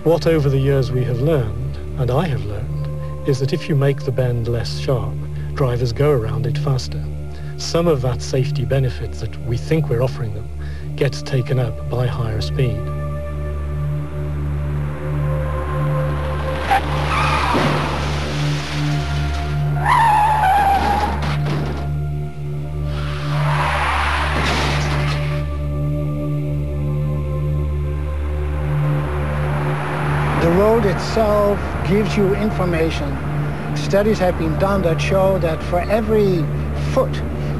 What over the years we have learned, and I have learned, is that if you make the bend less sharp, drivers go around it faster. Some of that safety benefit that we think we're offering them gets taken up by higher speed. The road itself gives you information. Studies have been done that show that for every foot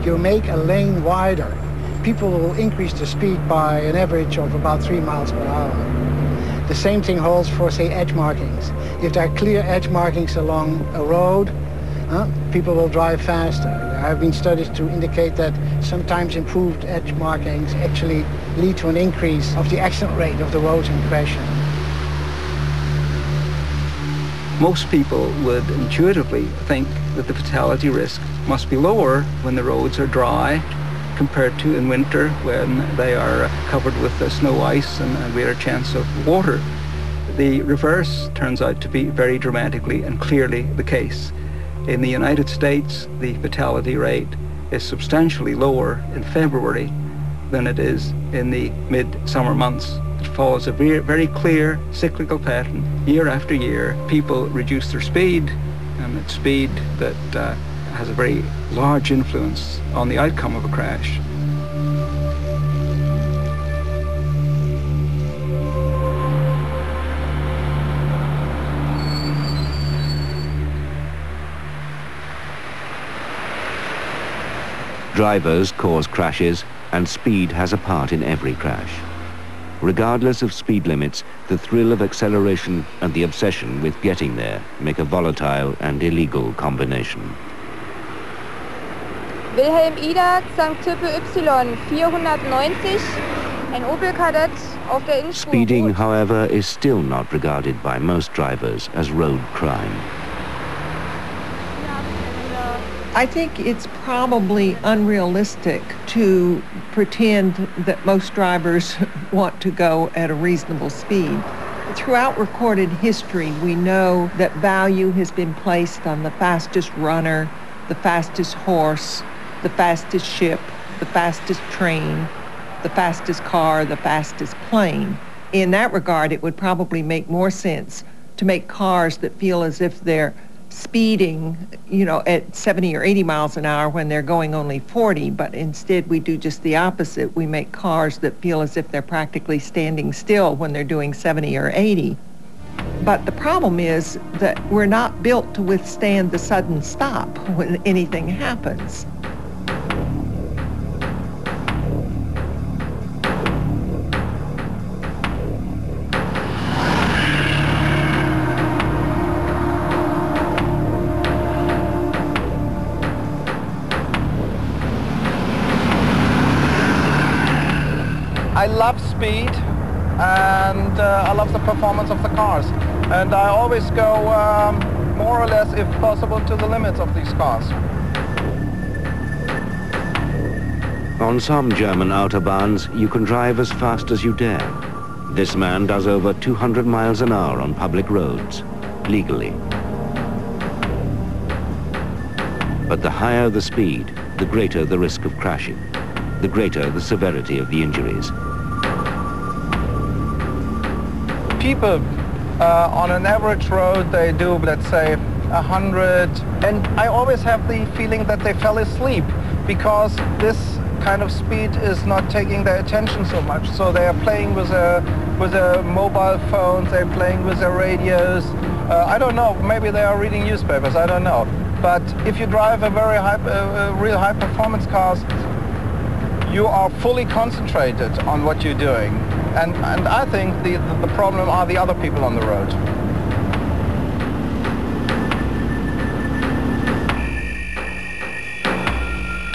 you make a lane wider, people will increase the speed by an average of about 3 miles per hour. The same thing holds for, say, edge markings. If there are clear edge markings along a road, people will drive faster. There have been studies to indicate that sometimes improved edge markings actually lead to an increase of the accident rate of the roads in question. Most people would intuitively think that the fatality risk must be lower when the roads are dry compared to in winter when they are covered with snow ice and a greater chance of water. The reverse turns out to be very dramatically and clearly the case. In the United States, the fatality rate is substantially lower in February than it is in the mid-summer months. It follows a very clear cyclical pattern. Year after year, people reduce their speed, and it's speed that has a very large influence on the outcome of a crash. Drivers cause crashes, and speed has a part in every crash. Regardless of speed limits, the thrill of acceleration and the obsession with getting there make a volatile and illegal combination. Wilhelm Ida, St. Type Y, 490, ein Opel Kadett auf der Innenspur. Speeding, however, is still not regarded by most drivers as road crime. I think it's probably unrealistic to pretend that most drivers want to go at a reasonable speed. Throughout recorded history, we know that value has been placed on the fastest runner, the fastest horse, the fastest ship, the fastest train, the fastest car, the fastest plane. In that regard, it would probably make more sense to make cars that feel as if they're speeding, at 70 or 80 miles an hour when they're going only 40, but instead we do just the opposite. We make cars that feel as if they're practically standing still when they're doing 70 or 80. But the problem is that we're not built to withstand the sudden stop when anything happens. I love speed, and I love the performance of the cars, and I always go more or less, if possible, to the limits of these cars. On some German autobahns, you can drive as fast as you dare. This man does over 200 miles an hour on public roads, legally. But the higher the speed, the greater the risk of crashing, the greater the severity of the injuries. People on an average road, they do, let's say, 100, and I always have the feeling that they fell asleep because this kind of speed is not taking their attention so much. So they are playing with their mobile phones, they're playing with their radios. I don't know, maybe they are reading newspapers, I don't know. But if you drive a very real high performance cars, you are fully concentrated on what you're doing. And I think the problem are the other people on the road.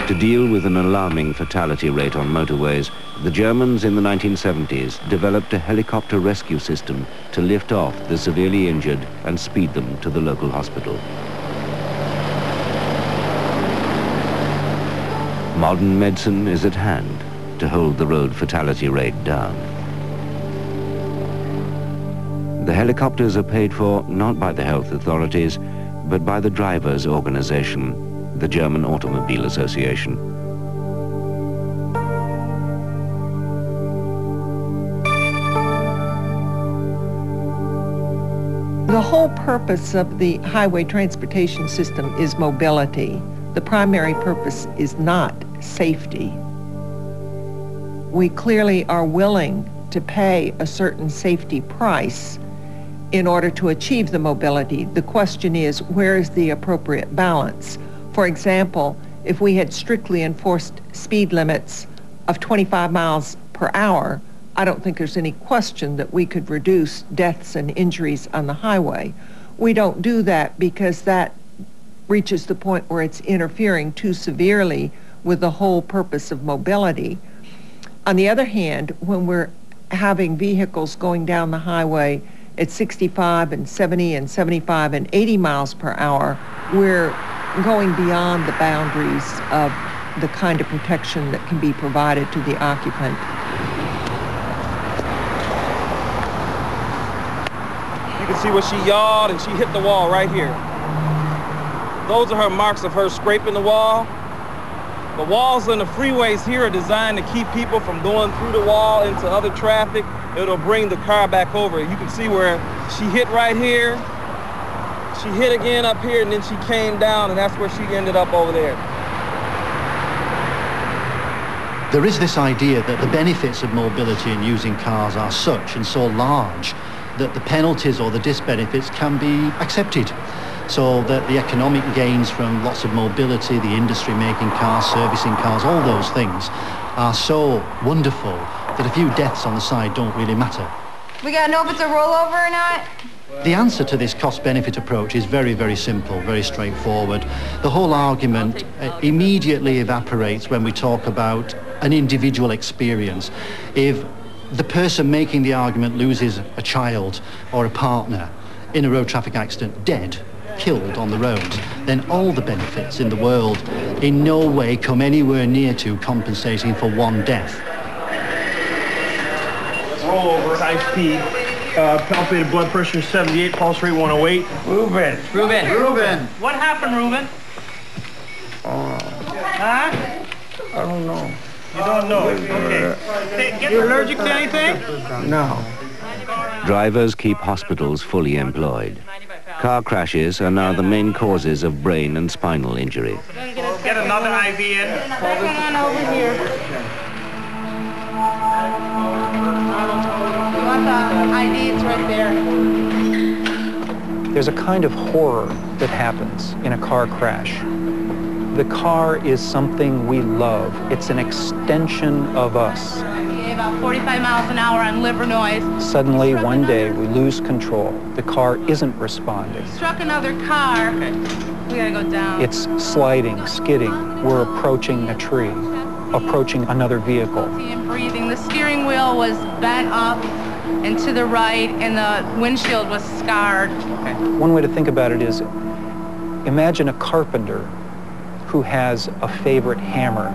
To deal with an alarming fatality rate on motorways, the Germans in the 1970s developed a helicopter rescue system to lift off the severely injured and speed them to the local hospital. Modern medicine is at hand to hold the road fatality rate down. The helicopters are paid for not by the health authorities, but by the drivers' organization, the German Automobile Association. The whole purpose of the highway transportation system is mobility. The primary purpose is not safety. We clearly are willing to pay a certain safety price in order to achieve the mobility. The question is, where is the appropriate balance? For example, if we had strictly enforced speed limits of 25 miles per hour, I don't think there's any question that we could reduce deaths and injuries on the highway. We don't do that because that reaches the point where it's interfering too severely with the whole purpose of mobility. On the other hand, when we're having vehicles going down the highway at 65 and 70 and 75 and 80 miles per hour, we're going beyond the boundaries of the kind of protection that can be provided to the occupant. You can see where she yawed and she hit the wall right here. Those are her marks of her scraping the wall. The walls on the freeways here are designed to keep people from going through the wall into other traffic. It'll bring the car back over. You can see where she hit right here. She hit again up here, and then she came down, and that's where she ended up over there. There is this idea that the benefits of mobility and using cars are such and so large that the penalties or the disbenefits can be accepted. So that the economic gains from lots of mobility, the industry making cars, servicing cars, all those things are so wonderful that a few deaths on the side don't really matter. We gotta know if it's a rollover or not. The answer to this cost-benefit approach is very, very simple, very straightforward. The whole argument immediately evaporates when we talk about an individual experience. If the person making the argument loses a child or a partner in a road traffic accident, dead, killed on the roads, then all the benefits in the world in no way come anywhere near to compensating for one death. Rollover, high speed, palpated blood pressure 78, pulse rate 108. Ruben. What happened, Ruben? Huh? I don't know. You don't know? Okay. You allergic to anything? No. Drivers keep hospitals fully employed. Car crashes are now the main causes of brain and spinal injury. Get another IV in. Second one over here. You want the ID? It's right there. There's a kind of horror that happens in a car crash. The car is something we love. It's an extension of us. About 45 miles an hour on liver noise. Suddenly, one day, we lose control. The car isn't responding. Struck another car. We gotta go down. It's sliding, skidding. We're approaching a tree, approaching another vehicle. And breathing. The steering wheel was bent up and to the right, and the windshield was scarred. One way to think about it is, imagine a carpenter who has a favorite hammer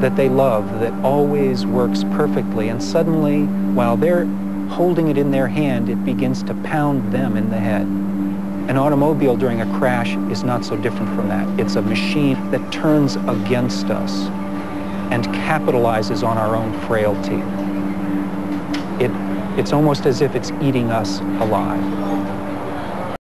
that they love, that always works perfectly, and suddenly, while they're holding it in their hand, it begins to pound them in the head. An automobile during a crash is not so different from that. It's a machine that turns against us and capitalizes on our own frailty. It's almost as if it's eating us alive.